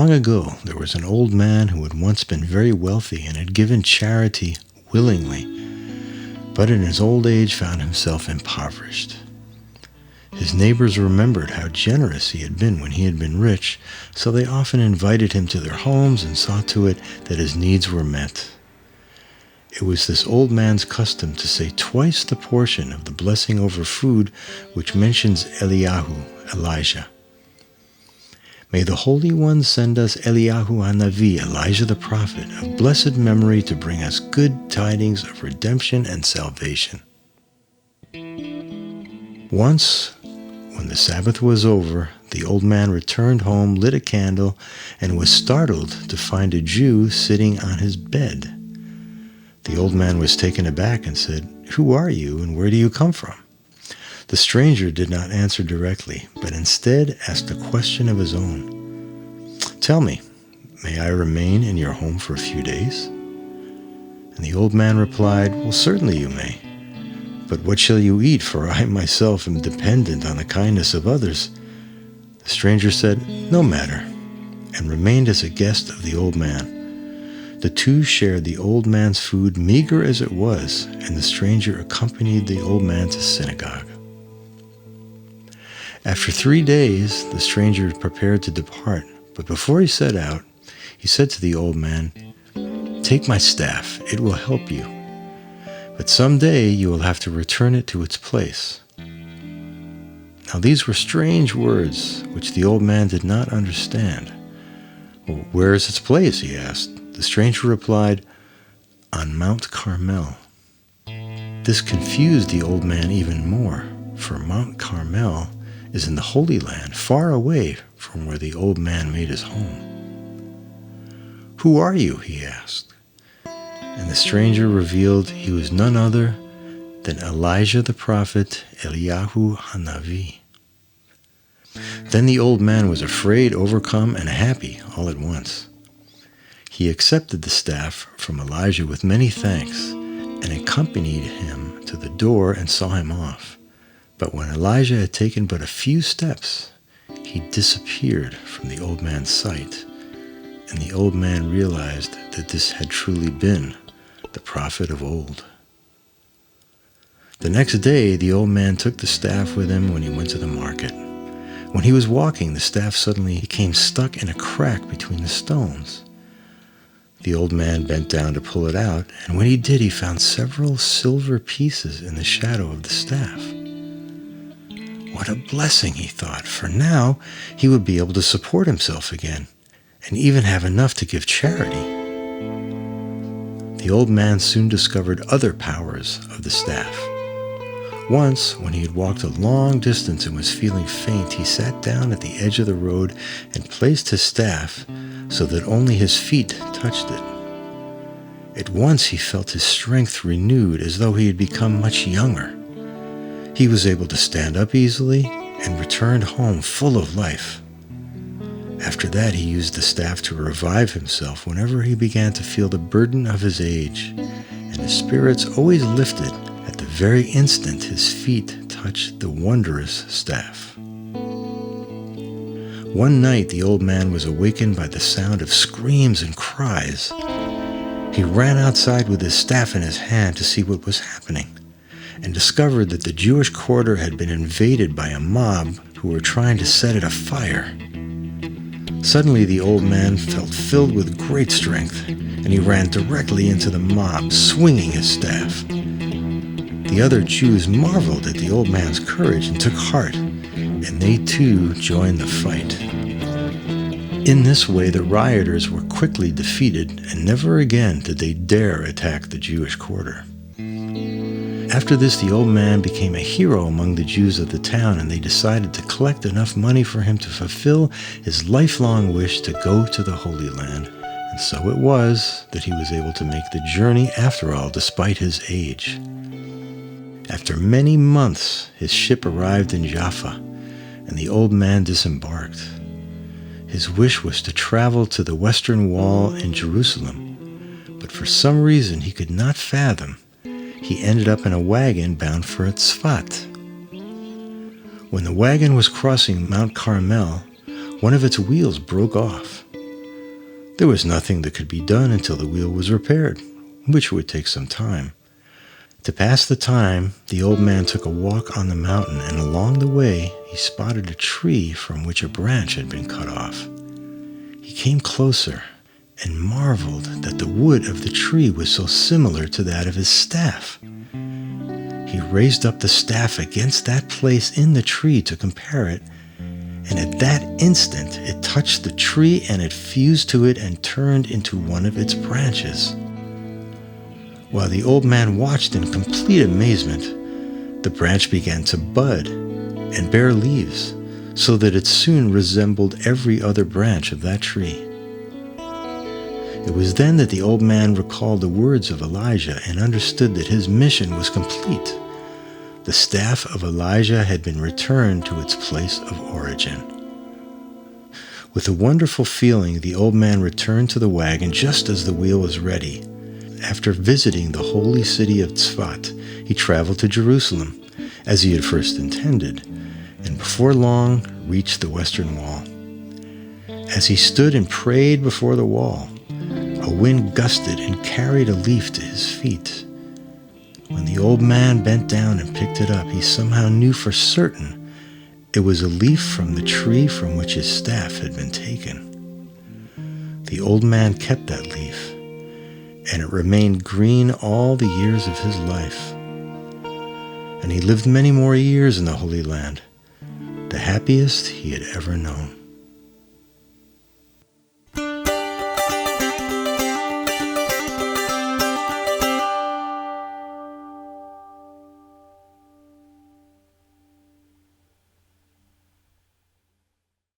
Long ago, there was an old man who had once been very wealthy and had given charity willingly, but in his old age found himself impoverished. His neighbors remembered how generous he had been when he had been rich, so they often invited him to their homes and saw to it that his needs were met. It was this old man's custom to say twice the portion of the blessing over food which mentions Eliyahu, Elijah. May the Holy One send us Eliyahu HaNavi, Elijah the prophet, of blessed memory to bring us good tidings of redemption and salvation. Once, when the Sabbath was over, the old man returned home, lit a candle, and was startled to find a Jew sitting on his bed. The old man was taken aback and said, "Who are you, and where do you come from?" The stranger did not answer directly, but instead asked a question of his own. "Tell me, may I remain in your home for a few days?" And the old man replied, "Well, certainly you may. But what shall you eat, for I myself am dependent on the kindness of others?" The stranger said, "No matter," and remained as a guest of the old man. The two shared the old man's food, meager as it was, and the stranger accompanied the old man to synagogue. After 3 days, the stranger prepared to depart, but before he set out, he said to the old man, "Take my staff, it will help you. But someday you will have to return it to its place." Now these were strange words, which the old man did not understand. "Well, where is its place?" he asked. The stranger replied, "On Mount Carmel." This confused the old man even more, for Mount Carmel is in the Holy Land, far away from where the old man made his home. "Who are you?" he asked. And the stranger revealed he was none other than Elijah the prophet, Eliyahu HaNavi. Then the old man was afraid, overcome, and happy all at once. He accepted the staff from Elijah with many thanks and accompanied him to the door and saw him off. But when Elijah had taken but a few steps, he disappeared from the old man's sight, and the old man realized that this had truly been the prophet of old. The next day, the old man took the staff with him when he went to the market. When he was walking, the staff suddenly became stuck in a crack between the stones. The old man bent down to pull it out, and when he did, he found several silver pieces in the shadow of the staff. What a blessing, he thought, for now he would be able to support himself again, and even have enough to give charity. The old man soon discovered other powers of the staff. Once, when he had walked a long distance and was feeling faint, he sat down at the edge of the road and placed his staff so that only his feet touched it. At once he felt his strength renewed, as though he had become much younger. He was able to stand up easily and returned home full of life. After that, he used the staff to revive himself whenever he began to feel the burden of his age, and his spirits always lifted at the very instant his feet touched the wondrous staff. One night, the old man was awakened by the sound of screams and cries. He ran outside with his staff in his hand to see what was happening, and discovered that the Jewish quarter had been invaded by a mob who were trying to set it afire. Suddenly, the old man felt filled with great strength, and he ran directly into the mob, swinging his staff. The other Jews marveled at the old man's courage and took heart, and they too joined the fight. In this way, the rioters were quickly defeated, and never again did they dare attack the Jewish quarter. After this, the old man became a hero among the Jews of the town, and they decided to collect enough money for him to fulfill his lifelong wish to go to the Holy Land. And so it was that he was able to make the journey after all, despite his age. After many months, his ship arrived in Jaffa, and the old man disembarked. His wish was to travel to the Western Wall in Jerusalem, but for some reason he could not fathom, he ended up in a wagon bound for Tzfat. When the wagon was crossing Mount Carmel, one of its wheels broke off. There was nothing that could be done until the wheel was repaired, which would take some time. To pass the time, the old man took a walk on the mountain, and along the way he spotted a tree from which a branch had been cut off. He came closer and marveled that the wood of the tree was so similar to that of his staff. He raised up the staff against that place in the tree to compare it, and at that instant it touched the tree, and it fused to it and turned into one of its branches. While the old man watched in complete amazement, the branch began to bud and bear leaves, so that it soon resembled every other branch of that tree. It was then that the old man recalled the words of Elijah and understood that his mission was complete. The staff of Elijah had been returned to its place of origin. With a wonderful feeling, the old man returned to the wagon just as the wheel was ready. After visiting the holy city of Tzfat, he traveled to Jerusalem, as he had first intended, and before long reached the western wall. As he stood and prayed before the wall, a wind gusted and carried a leaf to his feet. When the old man bent down and picked it up, he somehow knew for certain it was a leaf from the tree from which his staff had been taken. The old man kept that leaf, and it remained green all the years of his life. And he lived many more years in the Holy Land, the happiest he had ever known.